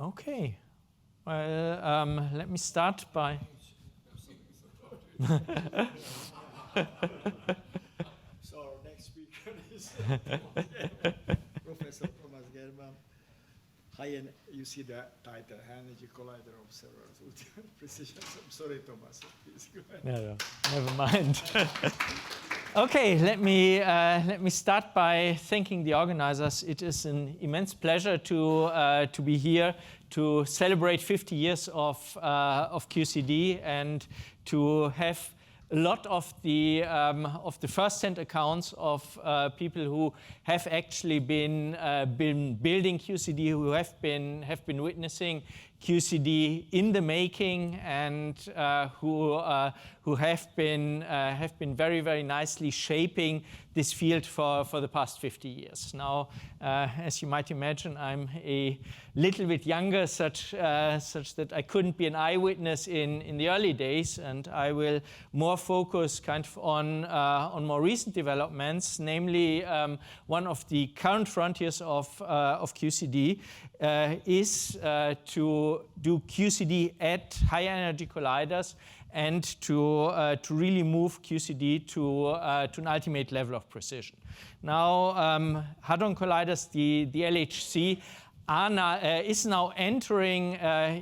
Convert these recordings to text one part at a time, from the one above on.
Okay. Well, let me start by... So our next speaker is Professor Thomas Gehrmann. High-end, you see the title, High Energy Collider Observables, Ultimate Precision. I'm sorry, Thomas. Please go ahead. No, never mind. Okay, let me start by thanking the organizers. It is an immense pleasure to be here to celebrate 50 years of QCD and to have a lot of the first-hand accounts of people who have actually been building QCD, who have been witnessing QCD in the making, and who have been very, very nicely shaping this field for the past 50 years. Now, as you might imagine, I'm a little bit younger, such that I couldn't be an eyewitness in the early days, and I will more focus kind of on more recent developments, namely one of the current frontiers of QCD is to do QCD at high energy colliders and to really move QCD to an ultimate level of precision. Now, Hadron Colliders, the LHC, is now entering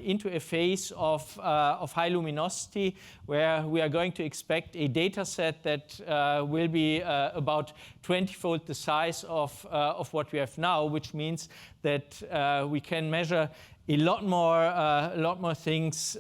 into a phase of high luminosity, where we are going to expect a data set that will be about 20-fold the size of what we have now, which means that we can measure a lot more things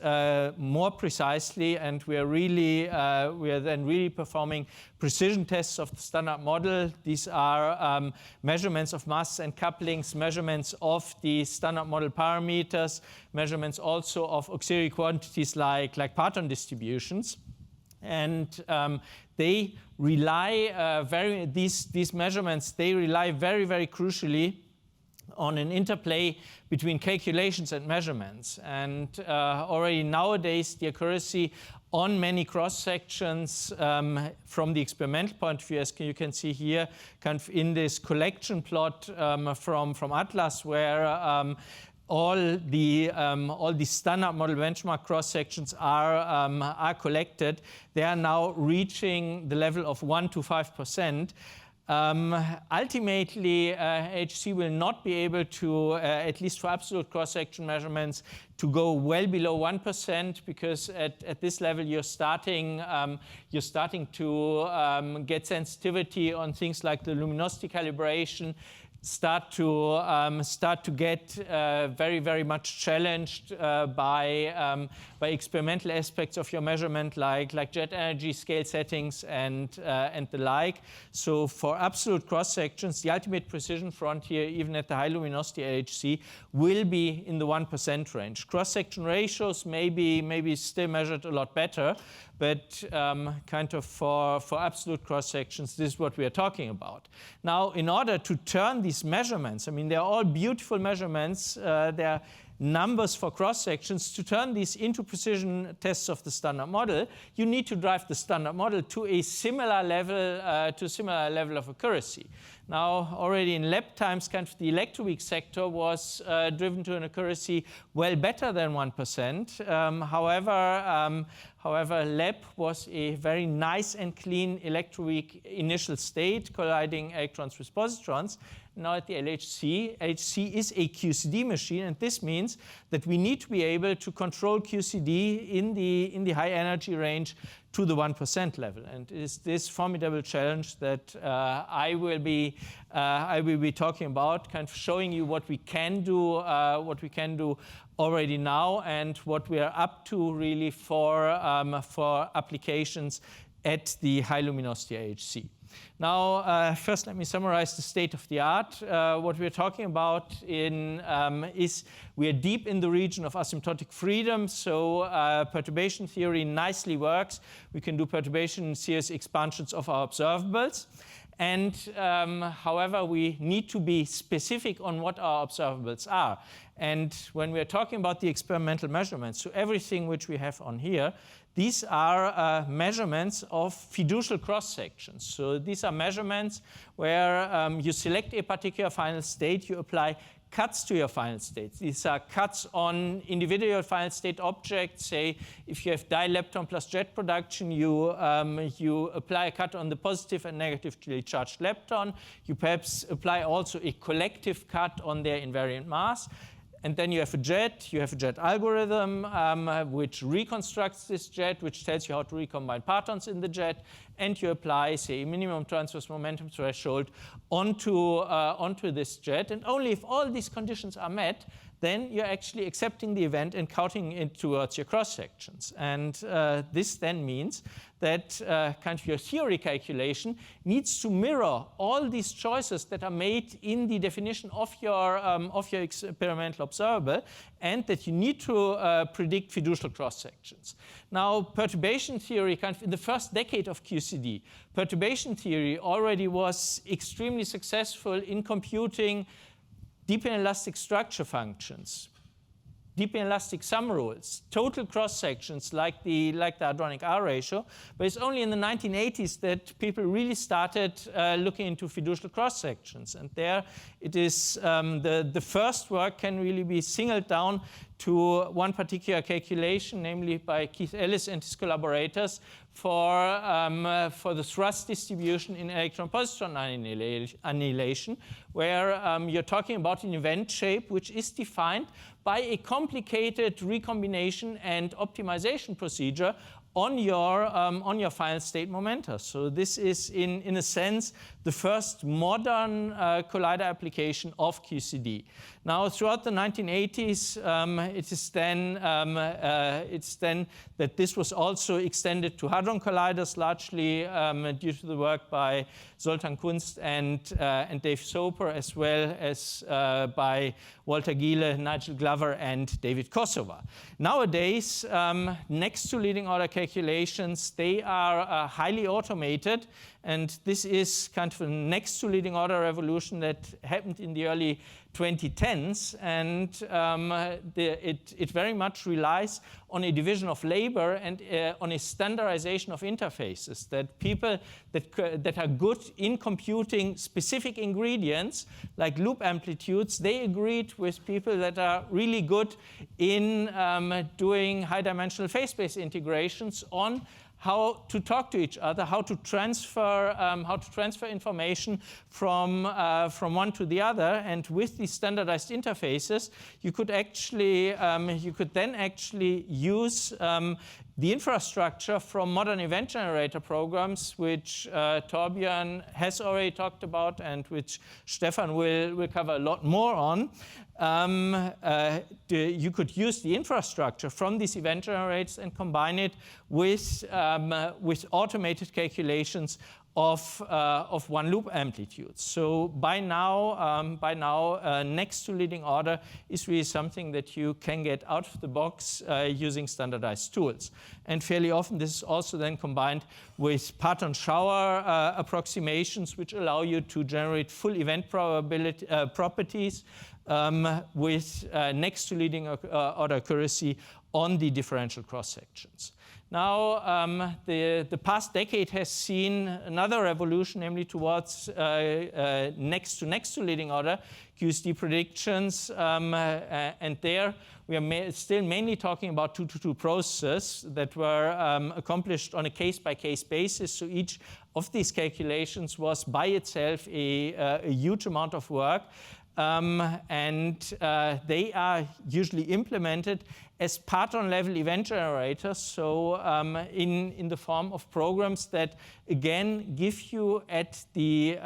more precisely, and we are then really performing precision tests of the standard model. These are measurements of masses and couplings, measurements of the standard model parameters, measurements also of auxiliary quantities like parton distributions, and they rely these measurements. They rely very, very crucially on an interplay between calculations and measurements. And already nowadays, the accuracy on many cross-sections from the experimental point of view, as you can see here, kind of in this collection plot from Atlas, where all the standard model benchmark cross-sections are collected. They are now reaching the level of 1 to 5%. Ultimately, HC will not be able to, at least for absolute cross-section measurements, to go well below 1%, because at this level you're starting to get sensitivity on things like the luminosity calibration, start to get very, very much challenged by experimental aspects of your measurement, like jet energy scale settings and the like. So for absolute cross sections, the ultimate precision frontier, even at the high luminosity LHC, will be in the 1% range. Cross section ratios may be still measured a lot better, but kind of for absolute cross sections, this is what we are talking about. Now, in order to turn these measurements, I mean, they're all beautiful measurements, they're numbers for cross sections. To turn these into precision tests of the standard model, you need to drive the standard model to a similar level of accuracy. Now, already in lab times, kind of the electroweak sector was driven to an accuracy well better than 1%. However, lab was a very nice and clean electroweak initial state, colliding electrons with positrons. Now at the LHC is a QCD machine, and this means that we need to be able to control QCD in the high energy range to the 1% level. And it is this formidable challenge that I will be talking about, kind of showing you what we can do already now, and what we are up to really for applications at the high luminosity LHC. Now, first let me summarize the state of the art. What we're talking about is we are deep in the region of asymptotic freedom, so perturbation theory nicely works. We can do perturbation series expansions of our observables. And however, we need to be specific on what our observables are. And when we're talking about the experimental measurements, so everything which we have on here, these are measurements of fiducial cross-sections. So these are measurements where you select a particular final state, you apply cuts to your final states. These are cuts on individual final state objects. Say, if you have dilepton plus jet production, you apply a cut on the positive and negatively charged lepton. You perhaps apply also a collective cut on their invariant mass. And then you have a jet algorithm, which reconstructs this jet, which tells you how to recombine partons in the jet. And you apply, say, a minimum transverse momentum threshold onto this jet. And only if all these conditions are met, then you're actually accepting the event and counting it towards your cross-sections. And this then means that kind of your theory calculation needs to mirror all these choices that are made in the definition of your experimental observable, and that you need to predict fiducial cross-sections. Now, perturbation theory, kind of in the first decade of QCD, perturbation theory already was extremely successful in computing deep inelastic structure functions, deep inelastic sum rules, total cross-sections like the hadronic R ratio. But it's only in the 1980s that people really started looking into fiducial cross-sections. And there it is, the first work can really be singled down to one particular calculation, namely by Keith Ellis and his collaborators, for the thrust distribution in electron-positron annihilation, where you're talking about an event shape which is defined by a complicated recombination and optimization procedure on your final state momenta. So this is, in a sense, the first modern collider application of QCD. Now, throughout the 1980s, it's then that this was also extended to hadron colliders, largely due to the work by Zoltan Kunst and Dave Soper, as well as by Walter Giele, Nigel Glover, and David Kosovar. Nowadays, next to leading order calculations, they are highly automated. And this is kind of a next to leading order revolution that happened in the early 2010s. And it very much relies on a division of labor and on a standardization of interfaces, that people that are good in computing specific ingredients, like loop amplitudes, they agreed with people that are really good in doing high-dimensional phase-space integrations on how to talk to each other, how to transfer information from one to the other. And with these standardized interfaces, you could then actually use the infrastructure from modern event generator programs, which Torbjörn has already talked about and which Stefan will cover a lot more on. You could use the infrastructure from these event generators and combine it with automated calculations of one loop amplitudes. So by now, next to leading order is really something that you can get out of the box using standardized tools. And fairly often this is also then combined with parton shower approximations, which allow you to generate full event probability properties with next to leading order accuracy on the differential cross sections. Now, the past decade has seen another revolution, namely towards next to leading order QCD predictions, and there we are still mainly talking about 2-to-2 processes that were accomplished on a case-by-case basis. So each of these calculations was by itself a huge amount of work. And they are usually implemented as parton-level event generators, so in the form of programs that, again, give you at the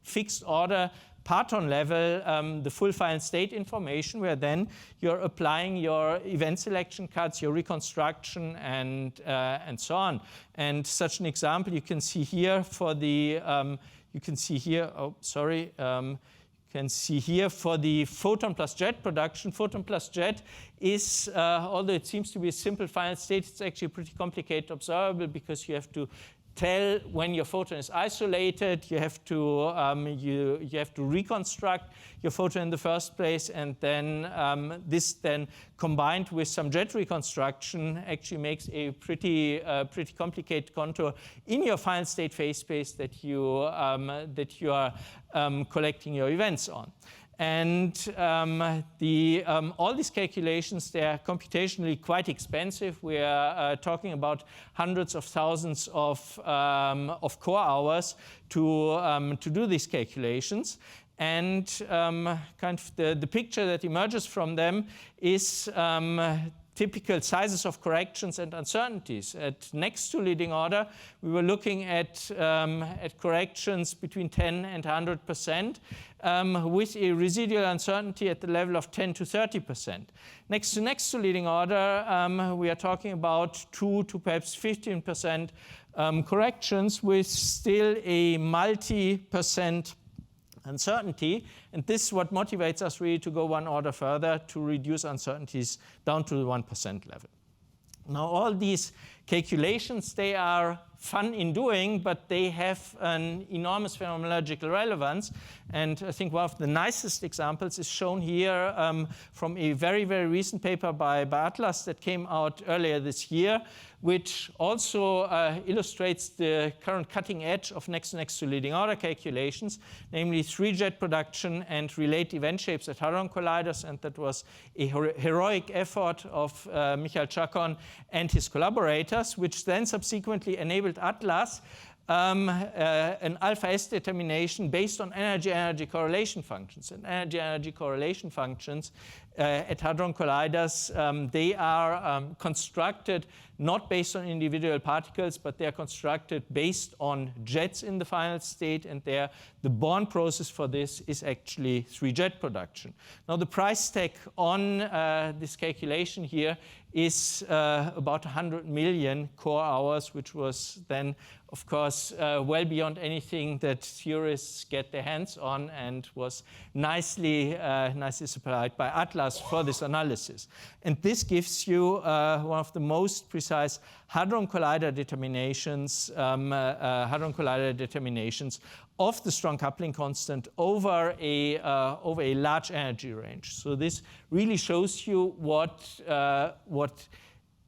fixed order parton level the full final state information, where then you're applying your event selection cuts, your reconstruction, and so on. And such an example you can see here for the can see here for the photon plus jet production. Photon plus jet is, although it seems to be a simple final state, it's actually a pretty complicated observable, because you have to tell when your photon is isolated. You have to you have to reconstruct your photon in the first place, and then this then combined with some jet reconstruction actually makes a pretty complicated contour in your final state phase space that you are collecting your events on. And all these calculations, they are computationally quite expensive. We are talking about hundreds of thousands of core hours to do these calculations. And kind of the picture that emerges from them is typical sizes of corrections and uncertainties. At next to leading order, we were looking at corrections between 10 and 100%, with a residual uncertainty at the level of 10 to 30%. Next to leading order, we are talking about 2 to perhaps 15% corrections with still a multi-percent uncertainty, and this is what motivates us really to go one order further to reduce uncertainties down to the 1% level. Now, all these calculations, they are fun in doing, but they have an enormous phenomenological relevance. And I think one of the nicest examples is shown here from a very, very recent paper by Atlas that came out earlier this year, which also illustrates the current cutting edge of next to leading order calculations, namely 3-jet production and relate event shapes at Hadron Colliders. And that was a heroic effort of Michael Chacon and his collaborators, which then subsequently enabled Atlas an alpha S determination based on energy-energy correlation functions. And energy-energy correlation functions at Hadron Colliders, they are constructed not based on individual particles, but they are constructed based on jets in the final state, and the Born process for this is actually 3-jet production. Now, the price tag on this calculation here is about 100 million core hours, which was then, of course, well beyond anything that theorists get their hands on, and was nicely supplied by Atlas for this analysis. And this gives you one of the most precise Hadron Collider determinations, of the strong coupling constant over a large energy range. So this really shows you what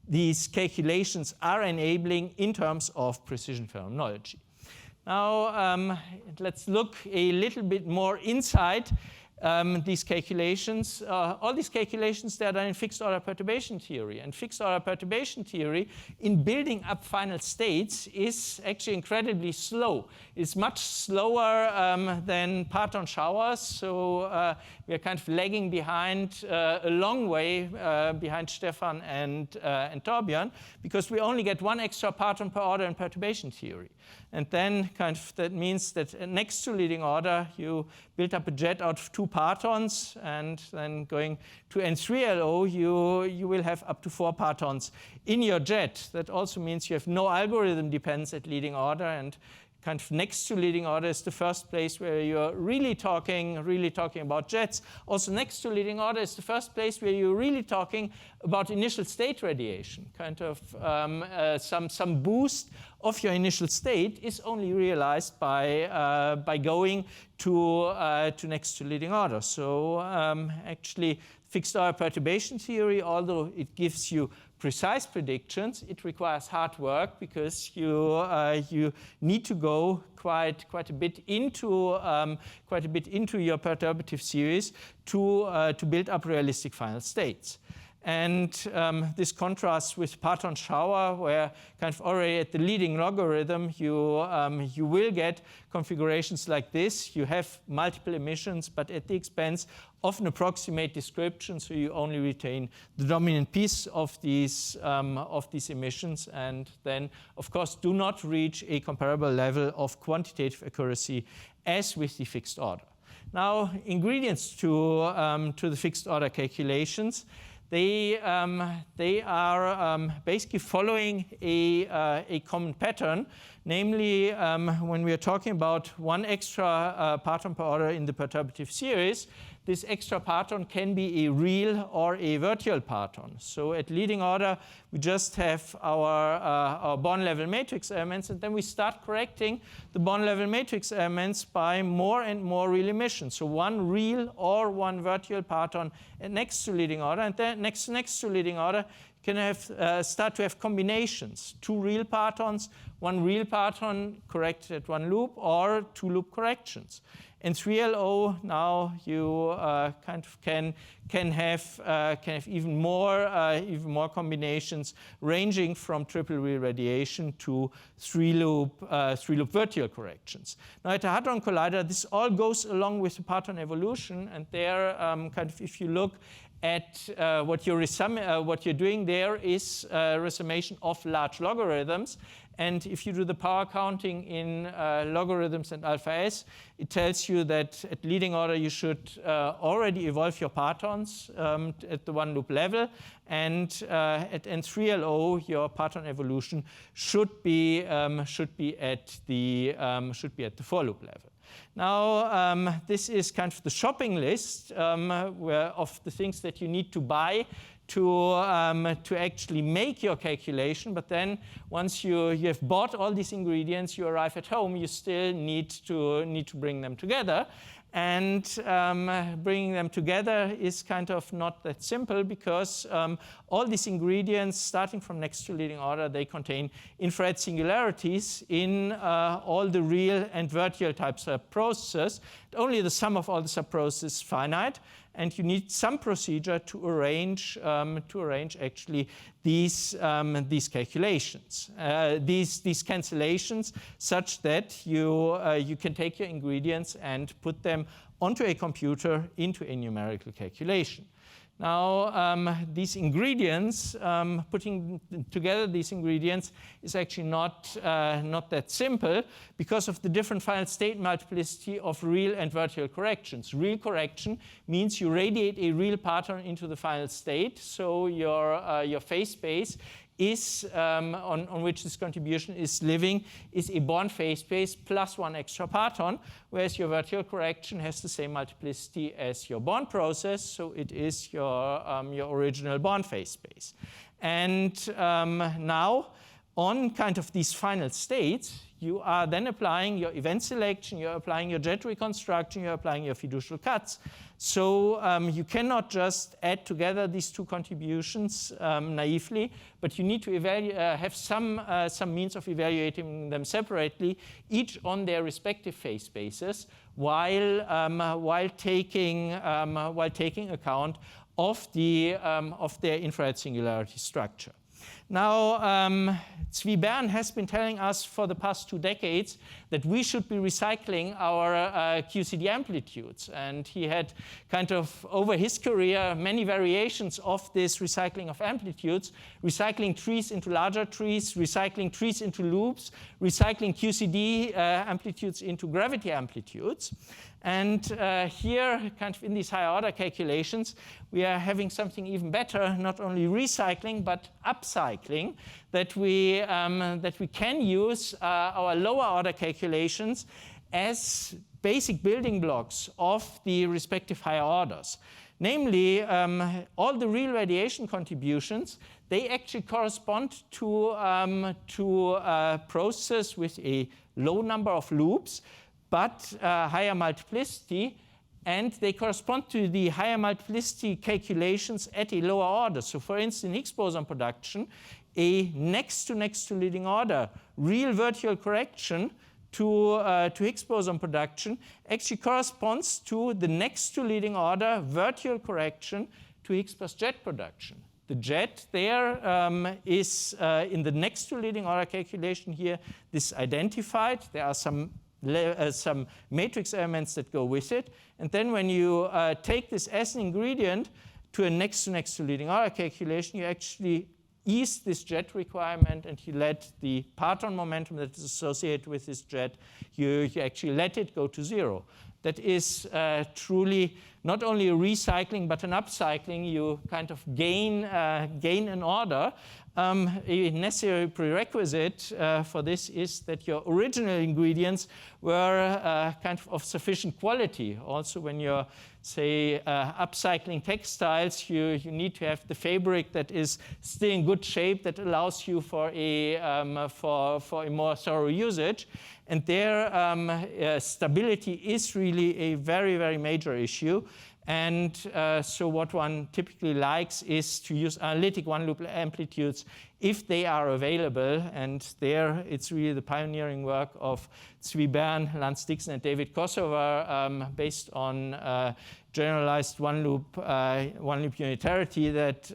these calculations are enabling in terms of precision phenomenology. Now, let's look a little bit more inside these calculations. All these calculations, they are done in fixed order perturbation theory. And fixed order perturbation theory in building up final states is actually incredibly slow. It's much slower than parton showers. So we are kind of lagging behind a long way behind Stefan and Torbjörn, because we only get one extra parton per order in perturbation theory. And then kind of that means that next to leading order, you build up a jet out of 2 partons, and then going to N3LO, you will have up to 4 partons in your jet. That also means you have no algorithm dependence at leading order, and kind of next to leading order is the first place where you're really talking about jets. Also next to leading order is the first place where you're really talking about initial state radiation. Kind of some boost of your initial state is only realized by going to next to leading order. So actually, fixed order perturbation theory, although it gives you precise predictions, it requires hard work, because you need to go quite a bit into your perturbative series to build up realistic final states. And this contrasts with parton shower, where kind of already at the leading logarithm, you will get configurations like this. You have multiple emissions, but at the expense of an approximate description, so you only retain the dominant piece of these emissions, and then, of course, do not reach a comparable level of quantitative accuracy as with the fixed order. Now, ingredients to the fixed order calculations. They are basically following a common pattern, namely when we are talking about one extra parton per order in the perturbative series, this extra parton can be a real or a virtual parton. So at leading order, we just have our Born level matrix elements, and then we start correcting the Born level matrix elements by more and more real emissions. So one real or one virtual parton at next to leading order, and then next to leading order, you can start to have combinations. 2 real partons, 1 real parton corrected at 1 loop, or 2 loop corrections. N3LO, now you kind of can have even more combinations ranging from triple wheel radiation to three-loop vertical corrections. Now at the Hadron Collider, this all goes along with the parton evolution, and there, kind of, if you look at what you're doing there is resummation of large logarithms. And if you do the power counting in logarithms and alpha s, it tells you that at leading order you should already evolve your partons at the one loop level, and at N3LO your parton evolution should be at the four loop level. Now, this is kind of the shopping list of the things that you need to buy to actually make your calculation. But then once you have bought all these ingredients, you arrive at home, you still need to bring them together. And bringing them together is kind of not that simple, because all these ingredients, starting from next to leading order, they contain infrared singularities in all the real and vertical type subprocesses. Only the sum of all the subprocesses is finite, and you need some procedure to arrange actually these calculations, these cancellations, such that you can take your ingredients and put them onto a computer into a numerical calculation. Now, these ingredients, putting together these ingredients is actually not that simple, because of the different final state multiplicity of real and vertical corrections. Real correction means you radiate a real parton into the final state, so your phase space is, on which this contribution is living, is a Born phase space plus one extra parton, whereas your vertical correction has the same multiplicity as your Born process, so it is your original Born phase space. And now, on kind of these final states, you are then applying your event selection, you're applying your jet reconstruction, you're applying your fiducial cuts. So you cannot just add together these two contributions naively, but you need to have some means of evaluating them separately, each on their respective phase spaces, while taking account of their infrared singularity structure. Now, Zvi Bern has been telling us for the past 2 decades that we should be recycling our QCD amplitudes. And he had kind of, over his career, many variations of this recycling of amplitudes, recycling trees into larger trees, recycling trees into loops, recycling QCD amplitudes into gravity amplitudes. And here, kind of in these higher order calculations, we are having something even better, not only recycling, but upcycling, that we can use our lower order calculations as basic building blocks of the respective higher orders. Namely, all the real radiation contributions, they actually correspond to a process with a low number of loops, but higher multiplicity, and they correspond to the higher multiplicity calculations at a lower order. So for instance, in Higgs boson production, a next to leading order real vertical correction to Higgs boson production actually corresponds to the next to leading order vertical correction to Higgs plus jet production. The jet there is in the next to leading order calculation here, this identified. There are some matrix elements that go with it. And then when you take this as an ingredient to a next to leading order calculation, you actually ease this jet requirement, and you let the parton momentum that is associated with this jet, you actually let it go to 0. That is truly not only a recycling, but an upcycling. You kind of gain an order. A necessary prerequisite for this is that your original ingredients were kind of sufficient quality. Also, when you're, say, upcycling textiles, you need to have the fabric that is still in good shape, that allows you for a more thorough usage. And there, stability is really a very, very major issue. And so what one typically likes is to use analytic one-loop amplitudes if they are available. And there it's really the pioneering work of Zvi Bern, Lance Dixon, and David Kosover based on generalized one-loop unitarity that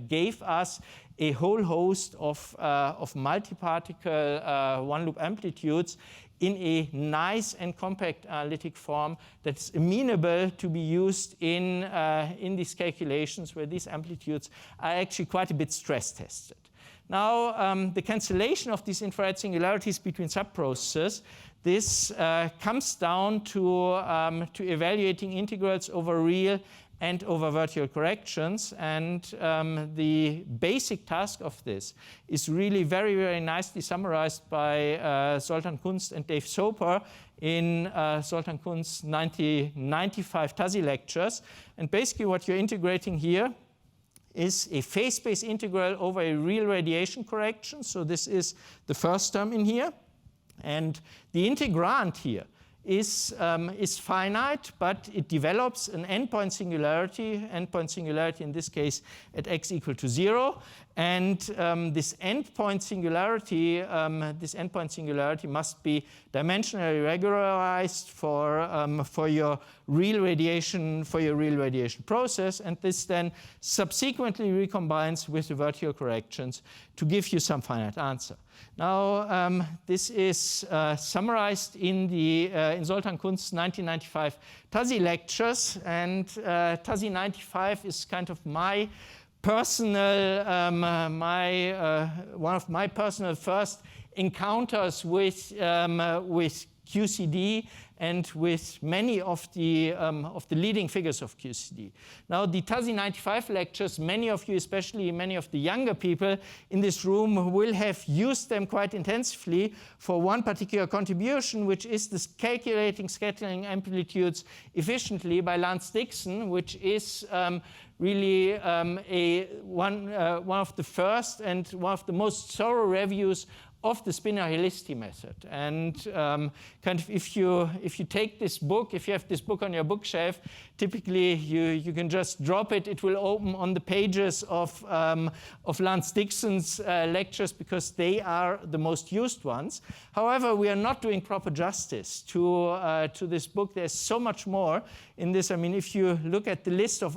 gave us a whole host of multi-particle one-loop amplitudes in a nice and compact analytic form that's amenable to be used in these calculations where these amplitudes are actually quite a bit stress tested. Now, the cancellation of these infrared singularities between subprocesses, this comes down to evaluating integrals over real and over vertical corrections. And the basic task of this is really very, very nicely summarized by Zoltan Kunst and Dave Soper in Zoltan Kunst's 1995 TASI lectures. And basically what you're integrating here is a phase space integral over a real radiation correction. So this is the first term in here. And the integrand here is finite, but it develops an endpoint singularity in this case at x equal to 0. And this endpoint singularity must be dimensionally regularized for your real radiation process, and this then subsequently recombines with the vertical corrections to give you some finite answer. Now, this is summarized in Zoltan Kunst's 1995 TASI lectures, and TASI 95 is kind of my personal, one of my personal first encounters with QCD and with many of the leading figures of QCD. Now, the TASI 95 lectures, many of you, especially many of the younger people in this room, will have used them quite intensively for one particular contribution, which is this calculating scattering amplitudes efficiently by Lance Dixon, which is really one of the first and one of the most thorough reviews of the spinor helicity method. And kind of if you take this book, if you have this book on your bookshelf, typically you can just drop it. It will open on the pages of Lance Dixon's lectures because they are the most used ones. However, we are not doing proper justice to this book. There's so much more in this. I mean, if you look at the list of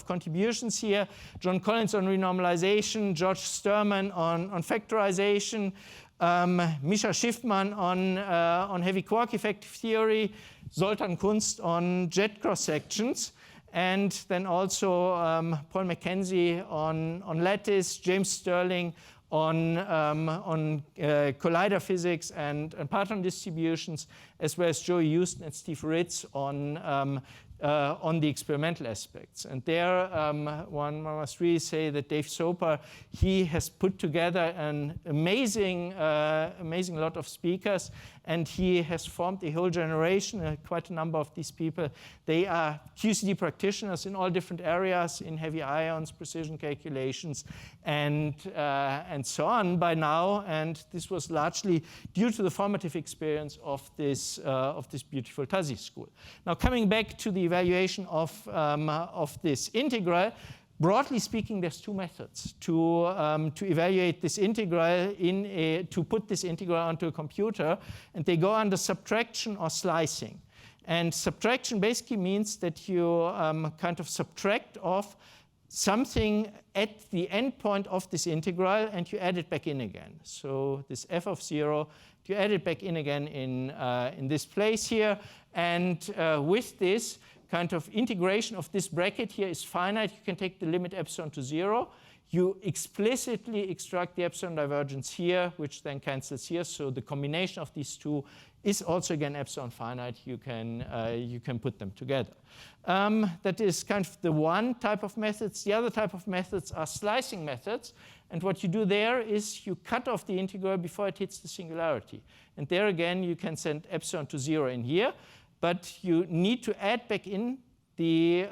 contributions here, John Collins on renormalization, George Gehrmann on factorization, Misha Schiffman on heavy quark effective theory, Zoltan Kunst on jet cross sections, and then also Paul Mackenzie on lattice, James Sterling on collider physics and parton distributions, as well as Joey Houston and Steve Ritz on the experimental aspects. And there, one must really say that Dave Soper, he has put together an amazing lot of speakers, and he has formed a whole generation, quite a number of these people. They are QCD practitioners in all different areas, in heavy ions, precision calculations, and so on by now. And this was largely due to the formative experience of this beautiful TASI school. Now, coming back to the evaluation of this integral, broadly speaking, there's two methods to evaluate this integral to put this integral onto a computer, and they go under subtraction or slicing. And subtraction basically means that you kind of subtract off something at the endpoint of this integral, and you add it back in again. So this f of 0, you add it back in again in this place here, and with this kind of integration of this bracket here is finite. You can take the limit epsilon to 0. You explicitly extract the epsilon divergence here, which then cancels here. So the combination of these two is also again epsilon finite. You can put them together. That is kind of the one type of methods. The other type of methods are slicing methods. And what you do there is you cut off the integral before it hits the singularity. And there again, you can send epsilon to 0 in here. But you need to add back in the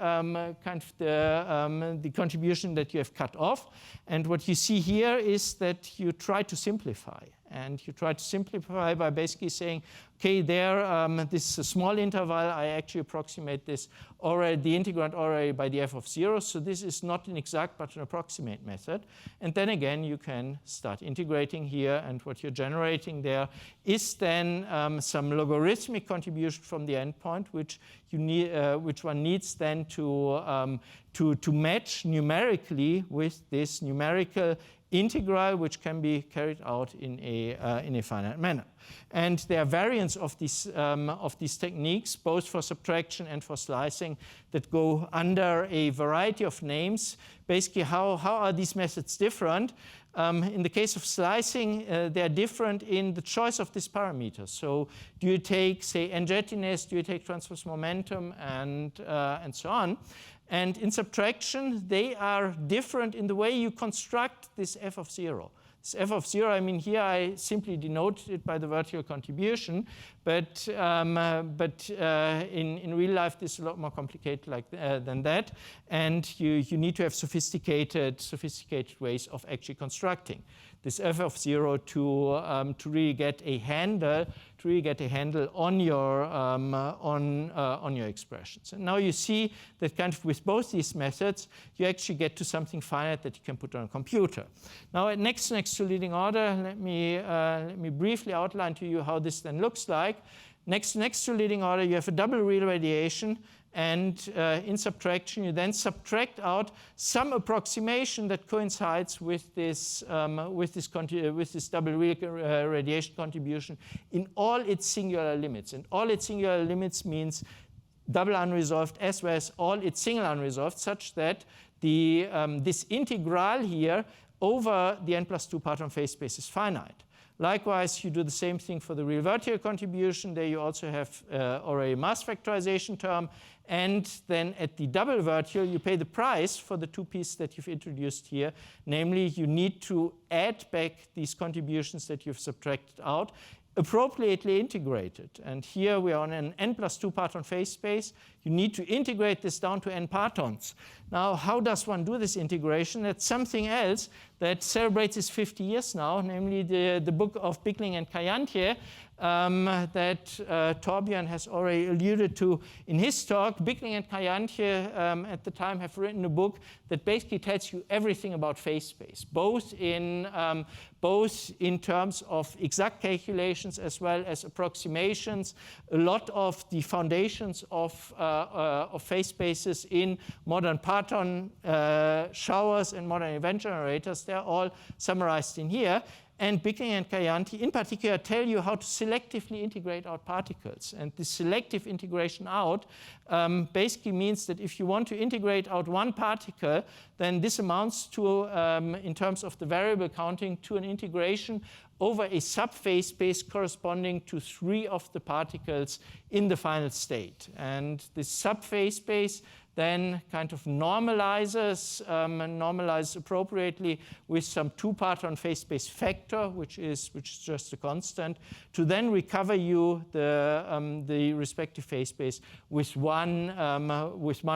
the contribution that you have cut off. And what you see here is that you try to simplify. And you try to simplify by basically saying, okay, there, this is a small interval. I actually approximate this already, the integrand already by the f of 0. So this is not an exact, but an approximate method. And then again, you can start integrating here. And what you're generating there is then some logarithmic contribution from the endpoint, which you need, which one needs then to match numerically with this numerical integral, which can be carried out in a finite manner. And there are variants of these techniques, both for subtraction and for slicing, that go under a variety of names. Basically, how are these methods different? In the case of slicing, they're different in the choice of these parameters. So do you take, say, n-jettiness, do you take transverse momentum, and so on? And in subtraction, they are different in the way you construct this f of 0. This f of 0, I mean, here I simply denote it by the vertical contribution, but in real life, this is a lot more complicated than that, and you need to have sophisticated ways of actually constructing this f of 0 to really get a handle on your expressions. And now you see that kind of with both these methods, you actually get to something finite that you can put on a computer. Now at next to leading order, let me briefly outline to you how this then looks like. Next to leading order, you have a double real radiation. And in subtraction, you then subtract out some approximation that coincides with this double real radiation contribution in all its singular limits. And all its singular limits means double unresolved as well as all its single unresolved, such that this integral here over the n+2 parton phase space is finite. Likewise, you do the same thing for the real vertical contribution. There you also have already a mass factorization term. And then at the double vertical, you pay the price for the two pieces that you've introduced here. Namely, you need to add back these contributions that you've subtracted out, appropriately integrated. And here we are on an n+2 parton phase space. You need to integrate this down to n partons. Now, how does one do this integration? That's something else that celebrates its 50 years now, namely the book of Bickling and Kayantje that Torbjörn has already alluded to in his talk. Bickling and Kayantje at the time have written a book that basically tells you everything about phase space, both in terms of exact calculations as well as approximations. A lot of the foundations of phase spaces in modern parton showers and modern event generators, they're all summarized in here. And Bickling and Kayantje in particular tell you how to selectively integrate out particles. And the selective integration out basically means that if you want to integrate out one particle, then this amounts to, in terms of the variable counting, to an integration over a subphase space corresponding to 3 of the particles in the final state. And this subphase space then kind of normalizes appropriately with some 2-parton phase space factor, which is just a constant, to then recover you the respective phase space with one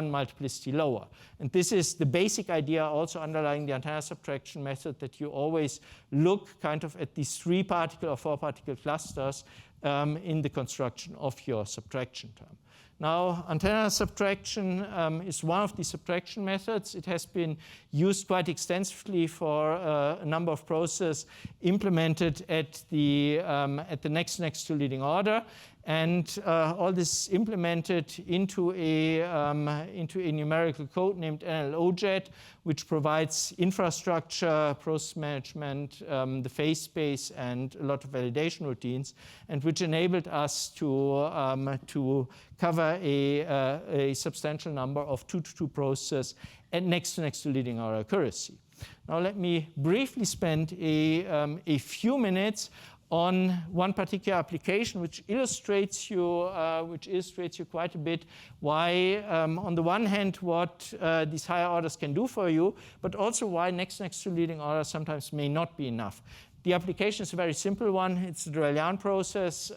multiplicity lower. And this is the basic idea also underlying the antenna subtraction method, that you always look kind of at these 3-particle or 4-particle clusters in the construction of your subtraction term. Now, antenna subtraction is one of the subtraction methods. It has been used quite extensively for a number of processes implemented at the next to leading order. And all this implemented into a numerical code named NLOJET, which provides infrastructure, process management, the phase space, and a lot of validation routines, and which enabled us to cover a substantial number of 2-to-2 processes at next to leading order accuracy. Now let me briefly spend a few minutes on one particular application, which illustrates you quite a bit why, on the one hand, what these higher orders can do for you, but also why next to leading order sometimes may not be enough. The application is a very simple one. It's the Drell-Yan process.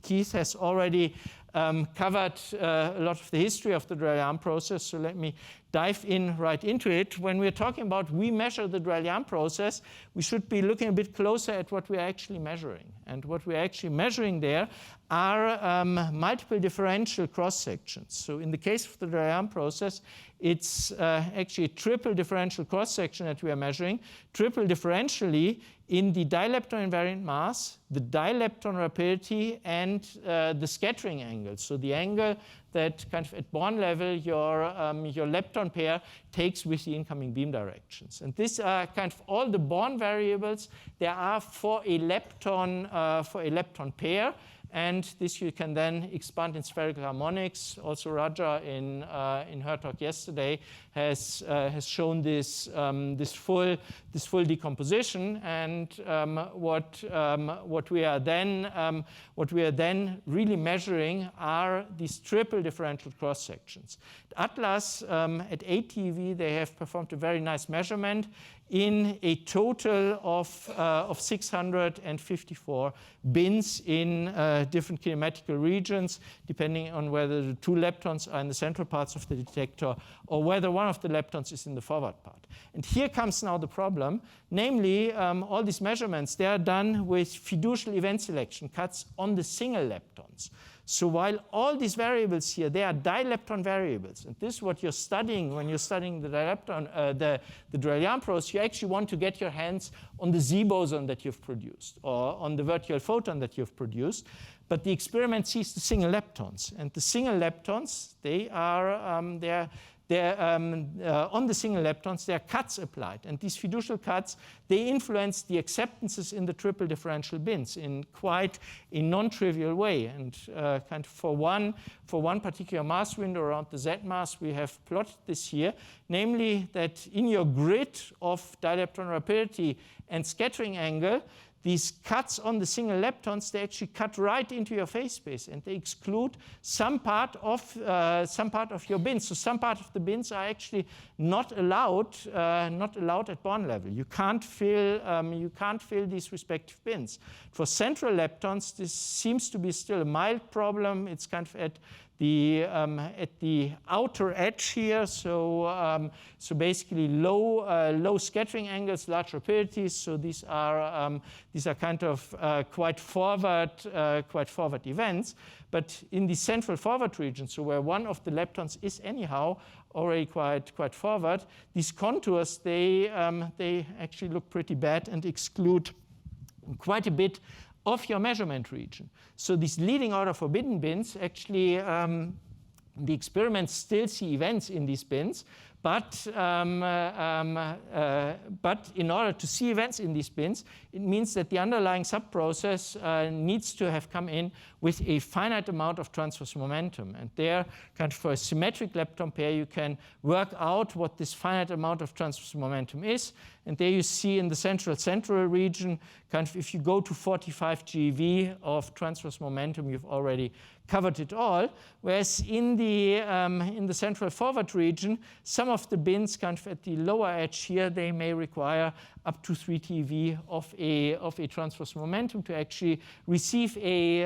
Keith has already covered a lot of the history of the Drell-Yan process, so let me dive in right into it. When we're talking about we measure the Drell-Yan process, we should be looking a bit closer at what we're actually measuring. And what we're actually measuring there are multiple differential cross-sections. So in the case of the Drell-Yan process, it's actually a triple differential cross-section that we are measuring, triple differentially in the dilepton invariant mass, the dilepton rapidity, and the scattering angle. So the angle that kind of at Born level your lepton pair takes with the incoming beam directions. And these are kind of all the Born variables there are for a lepton pair. And this you can then expand in spherical harmonics. Also, Raja in her talk yesterday has shown this full decomposition. And what we are then really measuring are these triple differential cross sections. At Atlas at 8 TeV they have performed a very nice measurement in a total of 654 bins in different kinematical regions, depending on whether the two leptons are in the central parts of the detector or whether one of the leptons is in the forward part. And here comes now the problem, namely all these measurements, they are done with fiducial event selection cuts on the single leptons. So while all these variables here, they are dilepton variables, and this is what you're studying when you're studying the dilepton, the Drell-Yan process, you actually want to get your hands on the Z boson that you've produced or on the vertical photon that you've produced. But the experiment sees the single leptons, and the single leptons, they are on the single leptons, there are cuts applied. And these fiducial cuts, they influence the acceptances in the triple differential bins in quite a non-trivial way. And kind of for one particular mass window around the Z mass, we have plotted this here, namely that in your grid of dilepton rapidity and scattering angle, these cuts on the single leptons, they actually cut right into your phase space, and they exclude some part of your bins. So some part of the bins are actually not allowed at Born level. You can't fill these respective bins. For central leptons, this seems to be still a mild problem. It's kind of at the outer edge here, so basically low scattering angles, large rapidities. So these are kind of quite forward events. But in the central forward region, so where one of the leptons is anyhow already quite forward, these contours they actually look pretty bad and exclude quite a bit of your measurement region. So these leading order forbidden bins, actually the experiments still see events in these bins, but in order to see events in these bins, it means that the underlying sub-process needs to have come in with a finite amount of transverse momentum. And there, kind of for a symmetric lepton pair, you can work out what this finite amount of transverse momentum is. And there you see in the central region, kind of if you go to 45 GeV of transverse momentum, you've already covered it all. Whereas in the central forward region, some of the bins kind of at the lower edge here, they may require up to 3 TeV of a transverse momentum to actually receive a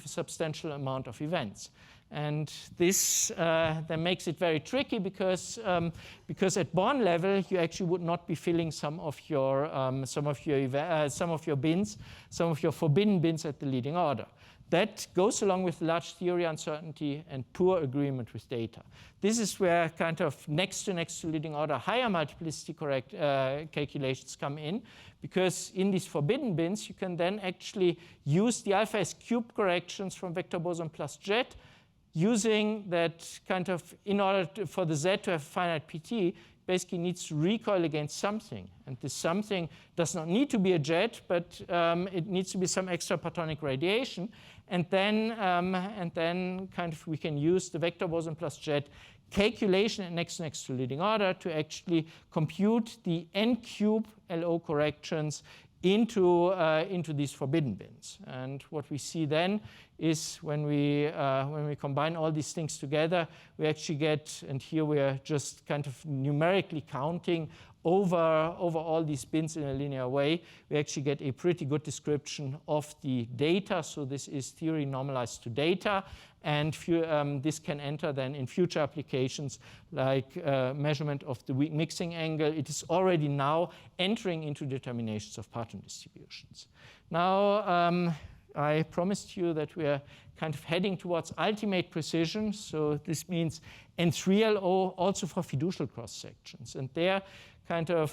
substantial amount of events. And this then makes it very tricky because at Born level you actually would not be filling some of your bins, some of your forbidden bins at the leading order. That goes along with large theory uncertainty and poor agreement with data. This is where kind of next to leading order higher multiplicity calculations come in, because in these forbidden bins you can then actually use the alpha S cube corrections from vector boson plus jet, using that kind of, in order for the Z to have finite PT, basically needs to recoil against something. And this something does not need to be a jet, but it needs to be some extra partonic radiation. And then kind of we can use the vector boson plus jet calculation at next to leading order to actually compute the n cube LO corrections into these forbidden bins. And what we see then is when we combine all these things together, we actually get, and here we are just kind of numerically counting over all these bins in a linear way, we actually get a pretty good description of the data. So this is theory normalized to data. and this can enter then in future applications like measurement of the weak mixing angle. It is already now entering into determinations of parton distributions. Now, I promised you that we are kind of heading towards ultimate precision. So this means N3LO also for fiducial cross-sections. And there kind of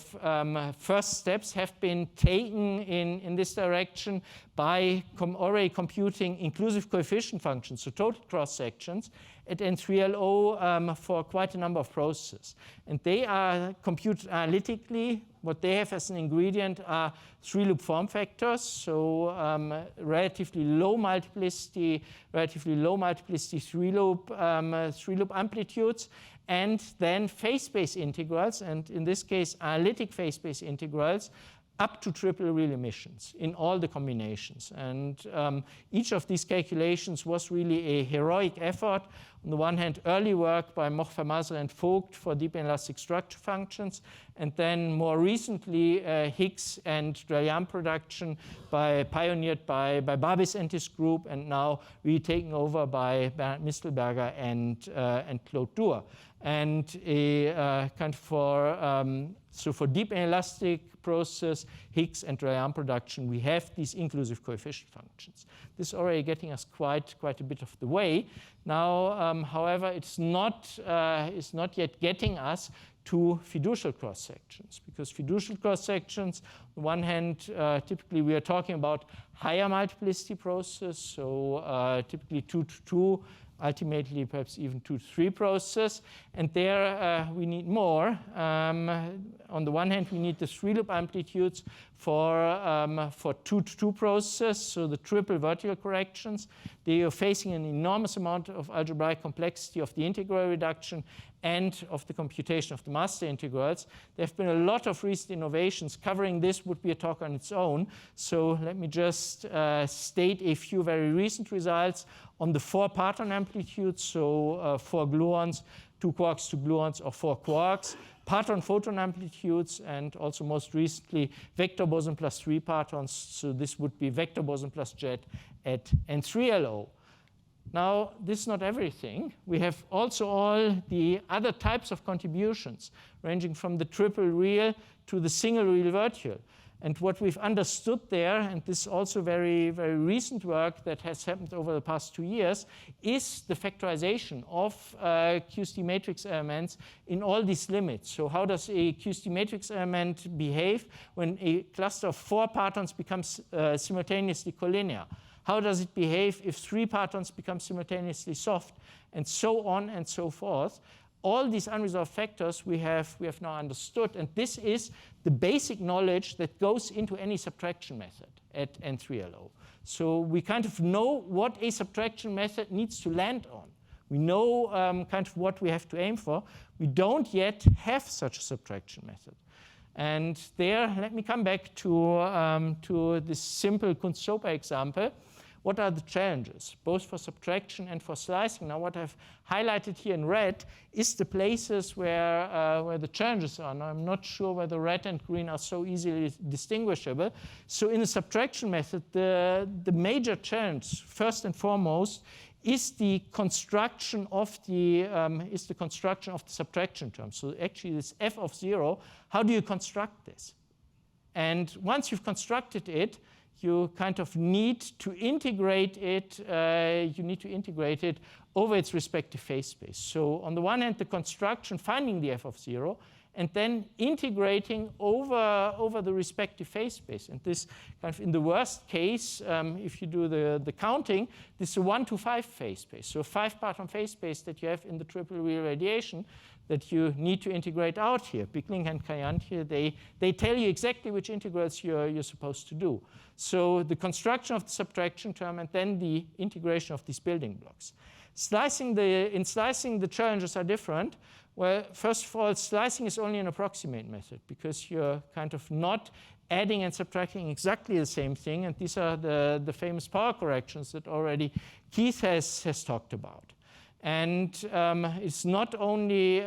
first steps have been taken in this direction by already computing inclusive coefficient functions, so total cross-sections, at N3LO for quite a number of processes. And they are computed analytically. What they have as an ingredient are 3-loop form factors, so relatively low multiplicity 3-loop amplitudes, and then phase space integrals, and in this case, analytic phase space integrals, up to triple real emissions in all the combinations. And each of these calculations was really a heroic effort. On the one hand, early work by Moch-Vermasel and Vogt for deep inelastic structure functions, and then more recently, Higgs and Drell-Yan production pioneered by Babis and his group, and now really taken over by Bernhard Mistelberger and Claude Dour. And so for deep inelastic process, Higgs and Drell-Yan production, we have these inclusive coefficient functions. This is already getting us quite a bit of the way. Now, however, it's not yet getting us to fiducial cross-sections, because fiducial cross-sections, on the one hand, typically we are talking about higher multiplicity process, so typically 2 to 2, ultimately perhaps even 2 to 3 process, and there we need more. On the one hand, we need the 3-loop amplitudes for 2 to 2 process, so the triple vertical corrections. They are facing an enormous amount of algebraic complexity of the integral reduction and of the computation of the master integrals. There have been a lot of recent innovations. Covering this would be a talk on its own. So let me just state a few very recent results on the 4 parton amplitudes, so 4 gluons, 2 quarks, 2 gluons, or 4 quarks, parton photon amplitudes, and also most recently vector boson plus 3 partons. So this would be vector boson plus jet at N3LO. Now, this is not everything. We have also all the other types of contributions, ranging from the triple real to the single real virtual. And what we've understood there, and this is also very, very recent work that has happened over the past 2 years, is the factorization of QCD matrix elements in all these limits. So how does a QCD matrix element behave when a cluster of 4 partons becomes simultaneously collinear? How does it behave if 3 partons become simultaneously soft, and so on and so forth? All these unresolved factors we have now understood, and this is the basic knowledge that goes into any subtraction method at N3LO. So we kind of know what a subtraction method needs to land on. We know kind of what we have to aim for. We don't yet have such a subtraction method. And there, let me come back to this simple Kunst-Soper example. What are the challenges, both for subtraction and for slicing? Now, what I've highlighted here in red is the places where the challenges are. Now, I'm not sure whether red and green are so easily distinguishable. So in the subtraction method, the major challenge, first and foremost, is the construction of the subtraction term. So actually, this f of 0, how do you construct this? And once you've constructed it, you kind of need to integrate it. You need to integrate it over its respective phase space. So on the one hand, the construction, finding the f of 0, and then integrating over the respective phase space. And this kind of, in the worst case, if you do the counting, this is a 1 to 5 phase space. So a 5-parton phase space that you have in the triple real radiation that you need to integrate out here. Pickling and Kayant here, they tell you exactly which integrals you're supposed to do. So the construction of the subtraction term and then the integration of these building blocks. In slicing, the challenges are different. Well, first of all, slicing is only an approximate method because you're kind of not adding and subtracting exactly the same thing. And these are the famous power corrections that already Keith has talked about. And it's not only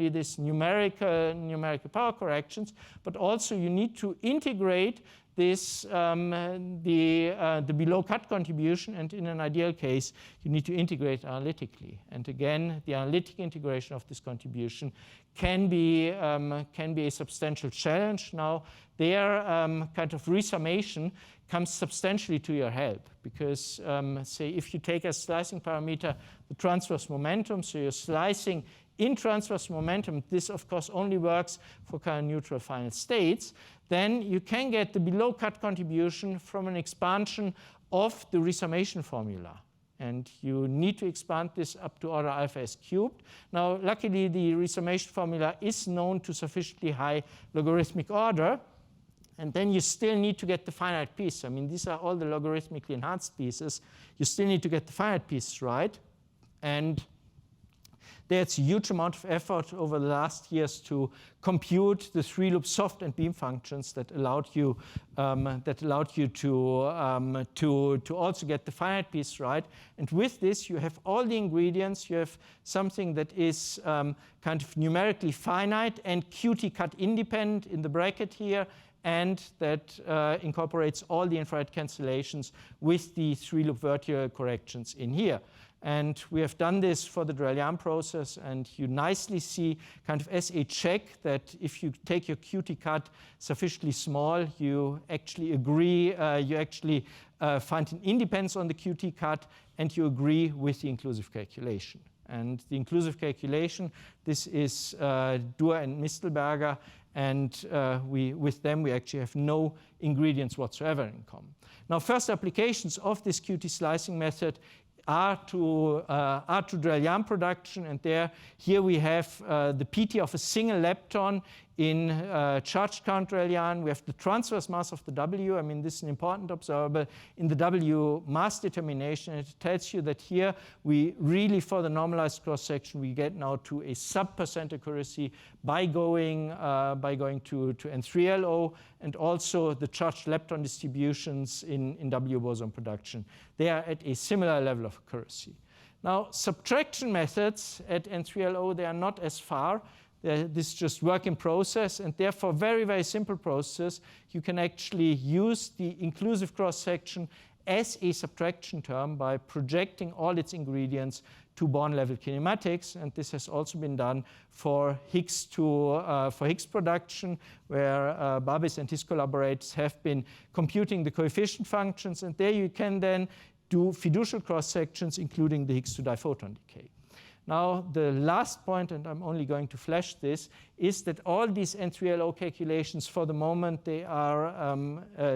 this numerical power corrections, but also you need to integrate this the below cut contribution, and in an ideal case, you need to integrate analytically. And again, the analytic integration of this contribution can be a substantial challenge. Now, their kind of resummation comes substantially to your help because, say, if you take as slicing parameter the transverse momentum, so you're slicing in transverse momentum, this of course only works for current neutral final states, then you can get the below cut contribution from an expansion of the resummation formula. And you need to expand this up to order alpha s cubed. Now, luckily, the resummation formula is known to sufficiently high logarithmic order. And then you still need to get the finite piece. I mean, these are all the logarithmically enhanced pieces. You still need to get the finite pieces right. And there's a huge amount of effort over the last years to compute the 3-loop soft and beam functions that allowed you to also get the finite piece right. And with this, you have all the ingredients. You have something that is kind of numerically finite and QT cut independent in the bracket here, and that incorporates all the infrared cancellations with the 3-loop vertical corrections in here. And we have done this for the Drell-Yan process, and you nicely see kind of as a check that if you take your QT cut sufficiently small, you actually agree, find an independence on the QT cut, and you agree with the inclusive calculation. And the inclusive calculation, this is Duhr and Mistelberger, and with them we actually have no ingredients whatsoever in common. Now, first applications of this QT slicing method are to Drell-Yan production, and here we have the PT of a single lepton in charged current Drell-Yan. We have the transverse mass of the W. I mean, this is an important observable in the W mass determination. It tells you that here we really, for the normalized cross-section, we get now to a sub% accuracy by going to N3LO, and also the charged lepton distributions in W boson production. They are at a similar level of accuracy. Now, subtraction methods at N3LO, they are not as far. This is just work in process, and therefore very, very simple process. You can actually use the inclusive cross-section as a subtraction term by projecting all its ingredients to Born-level kinematics, and this has also been done for Higgs production, where Babis and his collaborators have been computing the coefficient functions, and there you can then do fiducial cross-sections, including the Higgs to diphoton decay. Now, the last point, and I'm only going to flash this, is that all these N3LO calculations, for the moment, they are,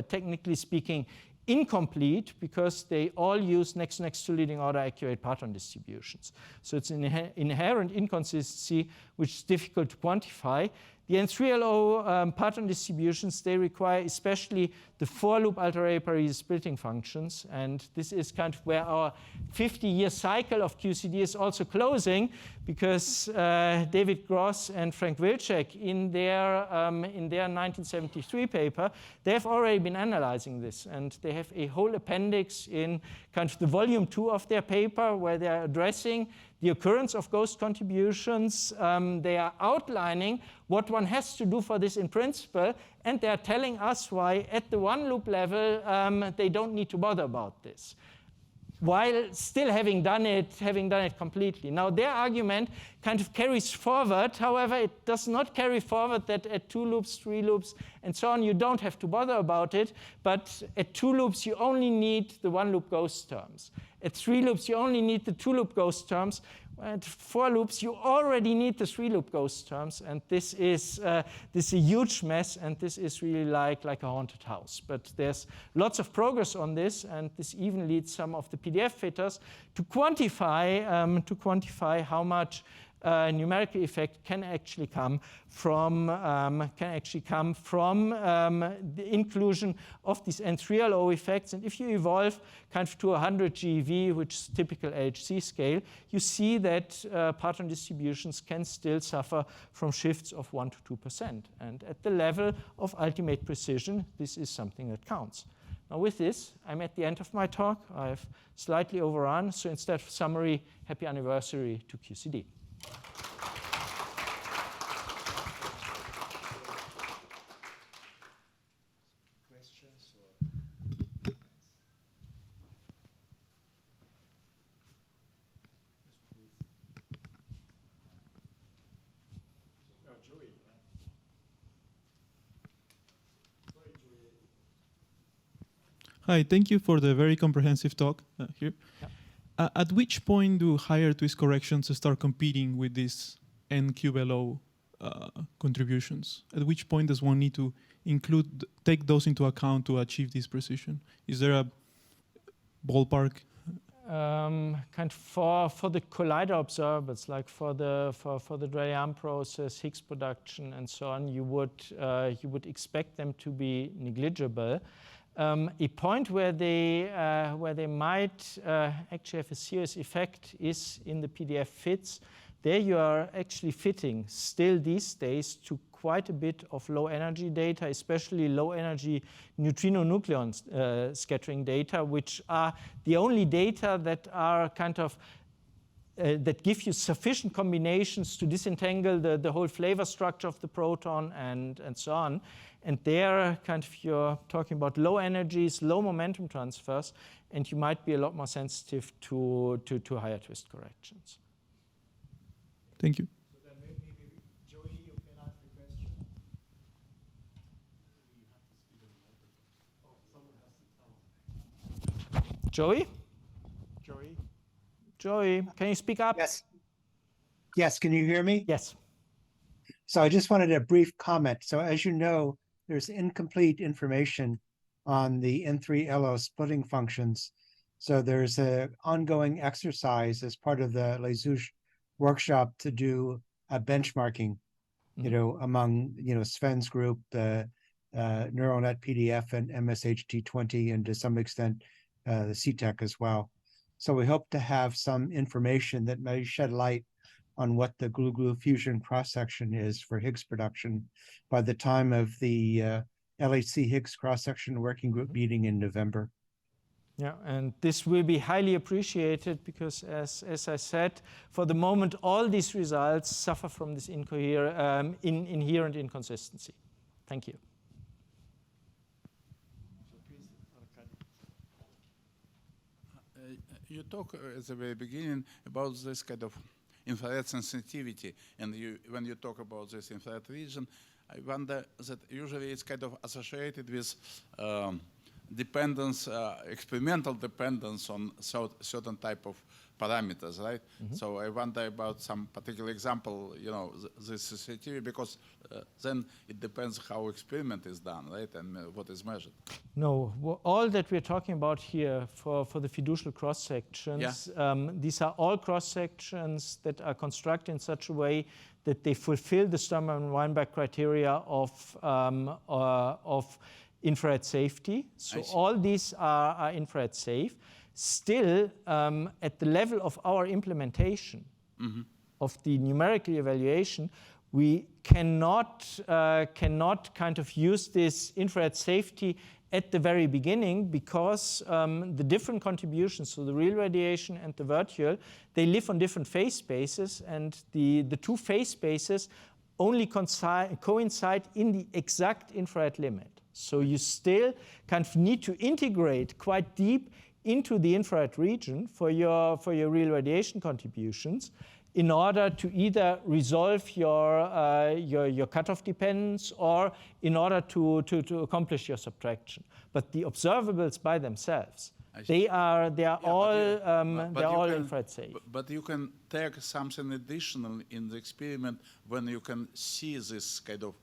technically speaking, incomplete because they all use next to leading order accurate parton distributions. So it's an inherent inconsistency which is difficult to quantify. The N3LO parton distributions, they require especially the 4-loop ultra-rare Paris splitting functions, and this is kind of where our 50-year cycle of QCD is also closing, because David Gross and Frank Wilczek, in their 1973 paper, they have already been analyzing this, and they have a whole appendix in kind of the volume 2 of their paper where they are addressing the occurrence of ghost contributions. They are outlining what one has to do for this in principle, and they are telling us why at the 1-loop level they don't need to bother about this, while still having done it completely. Now, their argument kind of carries forward. However, it does not carry forward that at 2 loops, 3 loops, and so on, you don't have to bother about it. But at 2 loops, you only need the 1-loop ghost terms. At 3 loops, you only need the 2-loop ghost terms. At 4 loops, you already need the 3-loop ghost terms, and this is a huge mess, and this is really like a haunted house. But there's lots of progress on this, and this even leads some of the PDF fitters to quantify how much numerical effect can actually come from the inclusion of these N3LO effects. And if you evolve kind of to 100 GeV, which is typical LHC scale, you see that parton distributions can still suffer from shifts of 1 to 2%. And at the level of ultimate precision, this is something that counts. Now, with this, I'm at the end of my talk. I've slightly overrun, so instead of summary, happy anniversary to QCD. Questions? Hi, thank you for the very comprehensive talk here. Yeah. At which point do higher twist corrections start competing with these n-cube-LO contributions? At which point does one need to take those into account to achieve this precision? Is there a ballpark? Kind of for the collider observables, like for the Dralian process, Higgs production, and so on, you would expect them to be negligible. A point where they might actually have a serious effect is in the PDF fits. There you are actually fitting still these days to quite a bit of low energy data, especially low energy neutrino nucleon scattering data, which are the only data that are kind of that give you sufficient combinations to disentangle the whole flavor structure of the proton and so on. And there, kind of, you're talking about low energies, low momentum transfers, and you might be a lot more sensitive to higher twist corrections. Thank you. So then maybe Joey, you can ask the question. Oh, someone has to tell. Joey? Joey? Joey, can you speak up? Yes. Yes, can you hear me? Yes. So I just wanted a brief comment. So as you know, there's incomplete information on the N3-LO splitting functions. So there's an ongoing exercise as part of the Les Houches workshop to do a benchmarking, you know, among, you know, Sven's group, the NeuroNet PDF and MSHT20, and to some extent, the CTEC as well. So we hope to have some information that may shed light on what the glue-glue fusion cross-section is for Higgs production by the time of the LHC Higgs cross-section working group meeting in November. Yeah, and this will be highly appreciated because, as I said, for the moment, all these results suffer from this inherent inconsistency. Thank you. You talk at the very beginning about this kind of infrared sensitivity, and when you talk about this infrared region, I wonder that usually it's kind of associated with dependence, experimental dependence on certain type of parameters, right? Mm-hmm. So I wonder about some particular example, you know, this sensitivity, because then it depends how experiment is done, right, and what is measured. No, all that we're talking about here for the fiducial cross-sections, these are all cross-sections that are constructed in such a way that they fulfill the Sturman-Weinberg criteria of infrared safety. So all these are infrared safe. Still, at the level of our implementation of the numerical evaluation, we cannot kind of use this infrared safety at the very beginning because the different contributions, so the real radiation and the virtual, they live on different phase spaces, and the two phase spaces only coincide in the exact infrared limit. So you still kind of need to integrate quite deep into the infrared region for your real radiation contributions in order to either resolve your cutoff dependence or in order to accomplish your subtraction. But the observables by themselves, they are all infrared safe. But you can take something additional in the experiment when you can see this kind of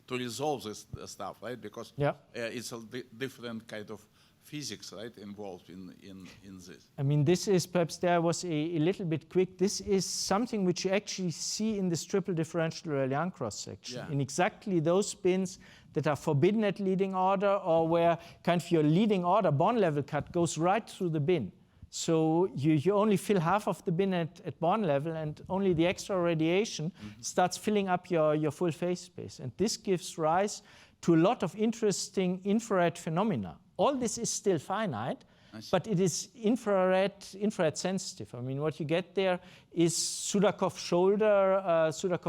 to resolve this stuff, right? Because it's a different kind of physics, right, involved in this. I mean, this is perhaps there was a little bit quick. This is something which you actually see in this triple differential Rayleigh cross-section, in exactly those spins that are forbidden at leading order, or where kind of your leading order Born level cut goes right through the bin. So you only fill half of the bin at Born level, and only the extra radiation starts filling up your full phase space. And this gives rise to a lot of interesting infrared phenomena. All this is still finite, but it is infrared sensitive. I mean, what you get there is Sudakov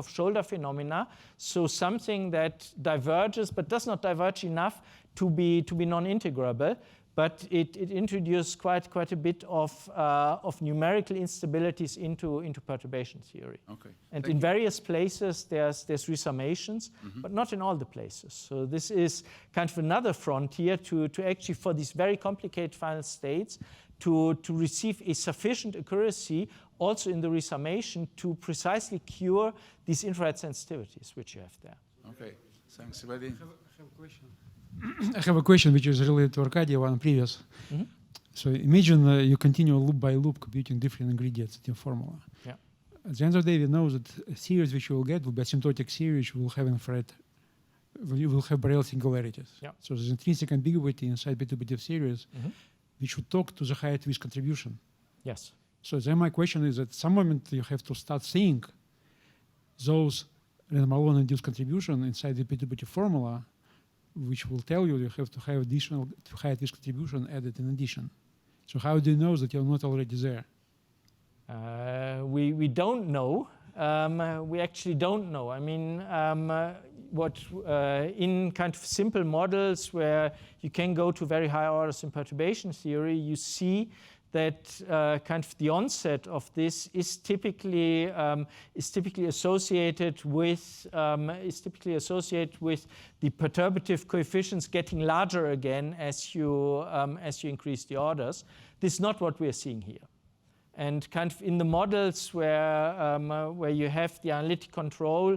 shoulder phenomena. So something that diverges, but does not diverge enough to be non-integrable, but it introduced quite a bit of numerical instabilities into perturbation theory. Okay. And in various places, there's resummations, but not in all the places. So this is kind of another frontier to actually, for these very complicated final states, to receive a sufficient accuracy also in the resummation to precisely cure these infrared sensitivities which you have there. Okay, thanks. Everybody. I have a question. I have a question which is related to Arcadia, one previous. So imagine you continue loop by loop computing different ingredients in your formula. Yeah. At the end of the day, we know that a series which you will get will be asymptotic series, will have infrared, you will have Borel singularities. Yeah. So there's intrinsic ambiguity inside perturbative series, which would talk to the higher twist contribution. Yes. So then my question is, at some moment you have to start seeing those Riemann-Malone induced contribution inside the perturbative formula, which will tell you have to have additional higher twist contribution added in addition. So how do you know that you're not already there? We don't know. We actually don't know. I mean, in kind of simple models where you can go to very high orders in perturbation theory, you see that kind of the onset of this is typically associated with the perturbative coefficients getting larger again as you increase the orders. This is not what we are seeing here. And kind of in the models where you have the analytic control,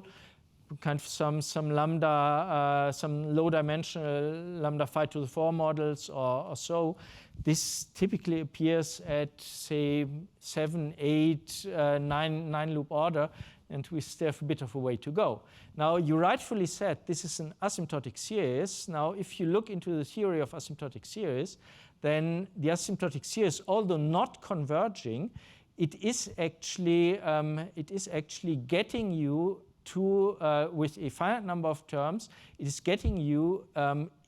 kind of some lambda, some low-dimensional lambda phi to the 4 models or so, this typically appears at, say, 7, 8, 9 loop order, and we still have a bit of a way to go. Now, you rightfully said this is an asymptotic series. Now, if you look into the theory of asymptotic series, then the asymptotic series, although not converging, it is actually getting you to, with a finite number of terms, it is getting you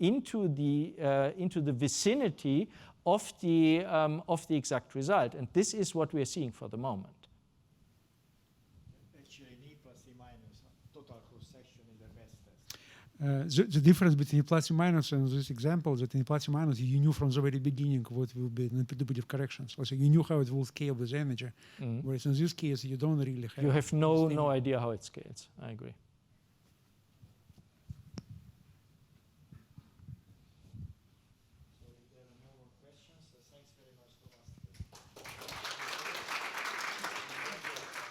into the vicinity of the exact result, and this is what we are seeing for the moment. Actually, need plus E minus total cross section in the best test. The difference between plus and minus and this example is that in plus and minus you knew from the very beginning what will be non-perturbative corrections. Also, you knew how it will scale with energy, whereas in this case you don't really have. You have no idea how it scales. I agree.